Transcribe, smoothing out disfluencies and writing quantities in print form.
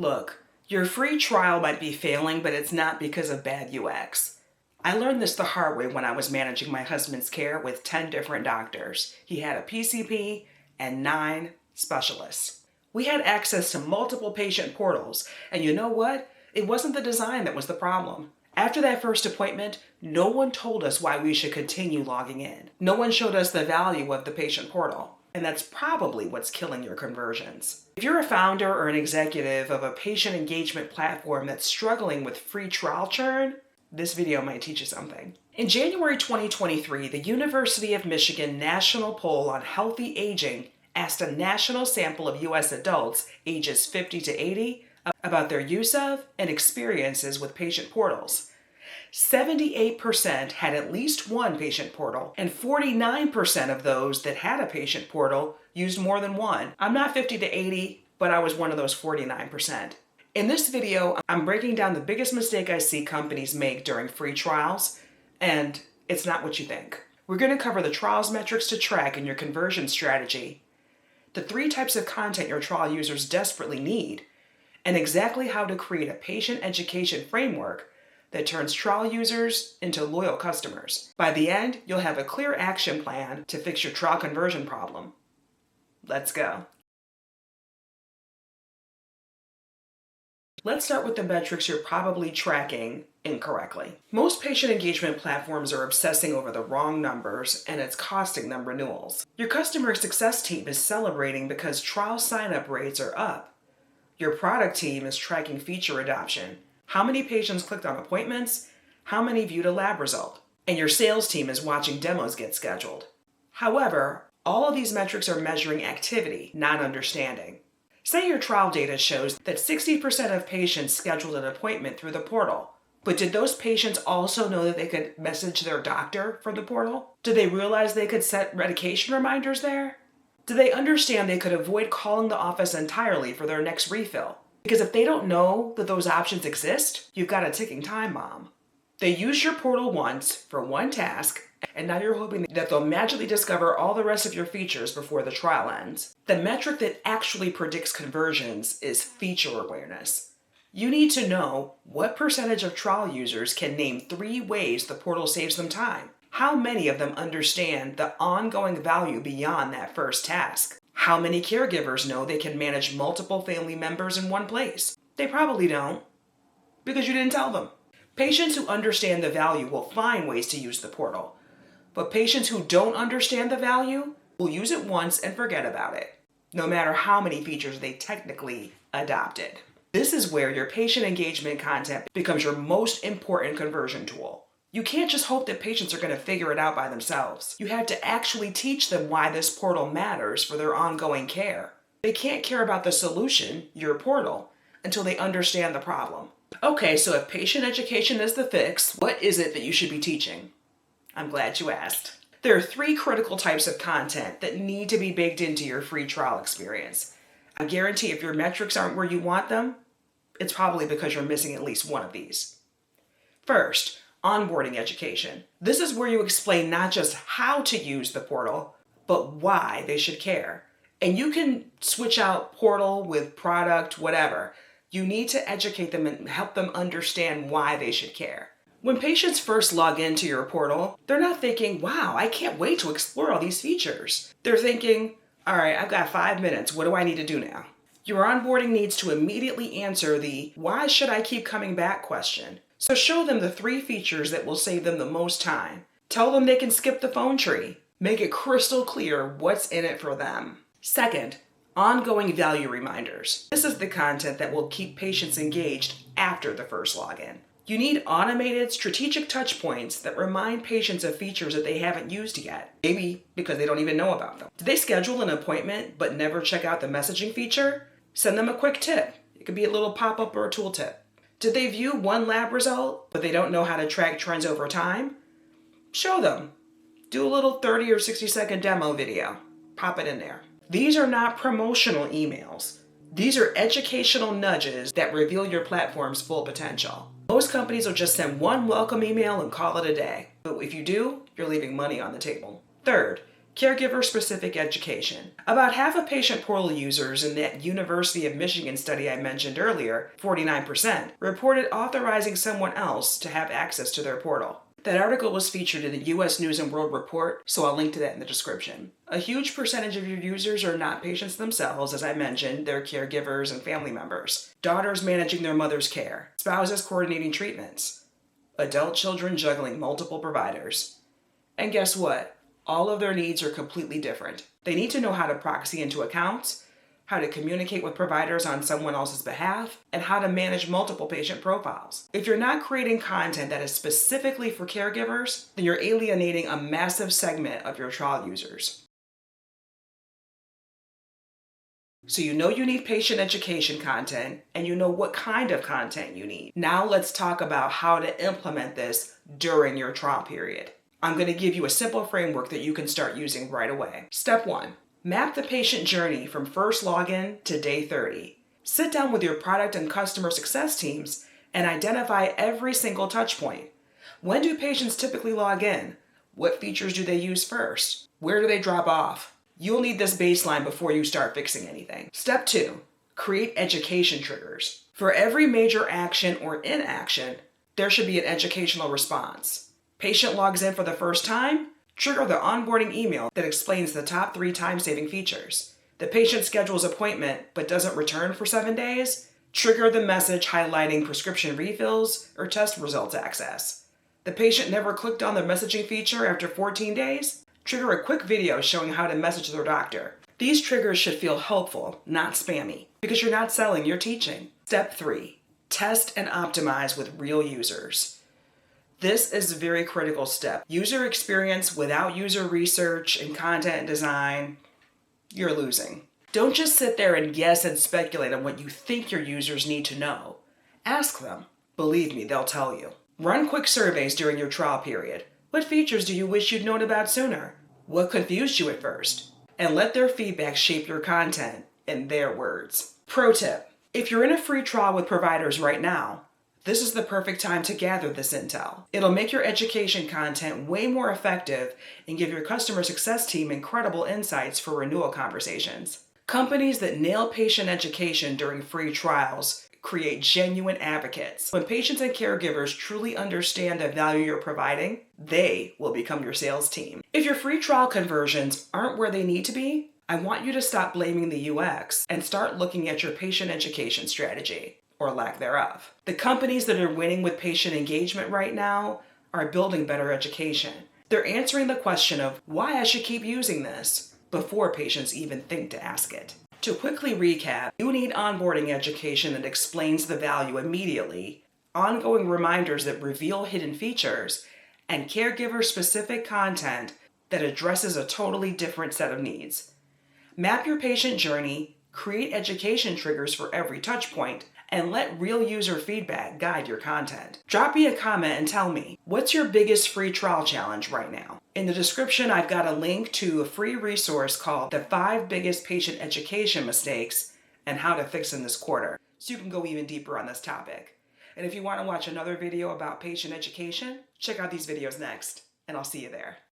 Look, your free trial might be failing, but it's not because of bad UX. I learned this the hard way when I was managing my husband's care with 10 different doctors. He had a PCP and 9 specialists. We had access to multiple patient portals, and you know what? It wasn't the design that was the problem. After that first appointment, no one told us why we should continue logging in. No one showed us the value of the patient portal. And that's probably what's killing your conversions. If you're a founder or an executive of a patient engagement platform that's struggling with free trial churn, this video might teach you something. In January 2023, the University of Michigan National Poll on Healthy Aging asked a national sample of U.S. adults ages 50 to 80 about their use of and experiences with patient portals. 78% had at least one patient portal, and 49% of those that had a patient portal used more than one. I'm not 50 to 80, but I was one of those 49%. In this video, I'm breaking down the biggest mistake I see companies make during free trials, and it's not what you think. We're going to cover the trials metrics to track in your conversion strategy, the 3 types of content your trial users desperately need, and exactly how to create a patient education framework that turns trial users into loyal customers. By the end, you'll have a clear action plan to fix your trial conversion problem. Let's go. Let's start with the metrics you're probably tracking incorrectly. Most patient engagement platforms are obsessing over the wrong numbers, and it's costing them renewals. Your customer success team is celebrating because trial sign-up rates are up. Your product team is tracking feature adoption. How many patients clicked on appointments? How many viewed a lab result? And your sales team is watching demos get scheduled. However, all of these metrics are measuring activity, not understanding. Say your trial data shows that 60% of patients scheduled an appointment through the portal. But did those patients also know that they could message their doctor from the portal? Did they realize they could set medication reminders there? Did they understand they could avoid calling the office entirely for their next refill? Because if they don't know that those options exist, you've got a ticking time bomb. They used your portal once for one task, and now you're hoping that they'll magically discover all the rest of your features before the trial ends. The metric that actually predicts conversions is feature awareness. You need to know what percentage of trial users can name 3 ways the portal saves them time. How many of them understand the ongoing value beyond that first task? How many caregivers know they can manage multiple family members in one place? They probably don't, because you didn't tell them. Patients who understand the value will find ways to use the portal, but patients who don't understand the value will use it once and forget about it, no matter how many features they technically adopted. This is where your patient engagement content becomes your most important conversion tool. You can't just hope that patients are going to figure it out by themselves. You have to actually teach them why this portal matters for their ongoing care. They can't care about the solution, your portal, until they understand the problem. Okay, so if patient education is the fix, what is it that you should be teaching? I'm glad you asked. There are 3 critical types of content that need to be baked into your free trial experience. I guarantee if your metrics aren't where you want them, it's probably because you're missing at least one of these. First, onboarding education. This is where you explain not just how to use the portal, but why they should care. And you can switch out portal with product, whatever. You need to educate them and help them understand why they should care. When patients first log into your portal, they're not thinking, wow, I can't wait to explore all these features. They're thinking, all right, I've got 5 minutes. What do I need to do now? Your onboarding needs to immediately answer the why should I keep coming back question. So show them the 3 features that will save them the most time. Tell them they can skip the phone tree. Make it crystal clear what's in it for them. Second, ongoing value reminders. This is the content that will keep patients engaged after the first login. You need automated strategic touch points that remind patients of features that they haven't used yet, maybe because they don't even know about them. Did they schedule an appointment but never check out the messaging feature? Send them a quick tip. It could be a little pop-up or a tooltip. Did they view one lab result, but they don't know how to track trends over time? Show them. Do a little 30 or 60-second demo video. Pop it in there. These are not promotional emails. These are educational nudges that reveal your platform's full potential. Most companies will just send one welcome email and call it a day. But if you do, you're leaving money on the table. Third, Caregiver-specific education. About half of patient portal users in that University of Michigan study I mentioned earlier, 49%, reported authorizing someone else to have access to their portal. That article was featured in the U.S. News & World Report, so I'll link to that in the description. A huge percentage of your users are not patients themselves, as I mentioned, they're caregivers and family members. Daughters managing their mother's care, spouses coordinating treatments, adult children juggling multiple providers. And guess what? All of their needs are completely different. They need to know how to proxy into accounts, how to communicate with providers on someone else's behalf, and how to manage multiple patient profiles. If you're not creating content that is specifically for caregivers, then you're alienating a massive segment of your trial users. So you know you need patient education content, and you know what kind of content you need. Now let's talk about how to implement this during your trial period. I'm going to give you a simple framework that you can start using right away. Step 1. Map the patient journey from first login to day 30. Sit down with your product and customer success teams and identify every single touch point. When do patients typically log in? What features do they use first? Where do they drop off? You'll need this baseline before you start fixing anything. Step 2. Create education triggers. For every major action or inaction, there should be an educational response. Patient logs in for the first time? Trigger the onboarding email that explains the top 3 time-saving features. The patient schedules appointment but doesn't return for 7 days? Trigger the message highlighting prescription refills or test results access. The patient never clicked on the messaging feature after 14 days? Trigger a quick video showing how to message their doctor. These triggers should feel helpful, not spammy, because you're not selling, you're teaching. Step 3. Test and optimize with real users. This is a very critical step. User experience without user research and content design, you're losing. Don't just sit there and guess and speculate on what you think your users need to know. Ask them. Believe me, they'll tell you. Run quick surveys during your trial period. What features do you wish you'd known about sooner? What confused you at first? And let their feedback shape your content in their words. Pro tip: if you're in a free trial with providers right now, this is the perfect time to gather this intel. It'll make your education content way more effective and give your customer success team incredible insights for renewal conversations. Companies that nail patient education during free trials create genuine advocates. When patients and caregivers truly understand the value you're providing, they will become your sales team. If your free trial conversions aren't where they need to be, I want you to stop blaming the UX and start looking at your patient education strategy, or lack thereof. The companies that are winning with patient engagement right now are building better education. They're answering the question of why I should keep using this before patients even think to ask it. To quickly recap, you need onboarding education that explains the value immediately, ongoing reminders that reveal hidden features, and caregiver-specific content that addresses a totally different set of needs. Map your patient journey, create education triggers for every touch point, and let real user feedback guide your content. Drop me a comment and tell me, what's your biggest free trial challenge right now? In the description, I've got a link to a free resource called The 5 Biggest Patient Education Mistakes and How to Fix Them This Quarter, so you can go even deeper on this topic. And if you want to watch another video about patient education, check out these videos next, and I'll see you there.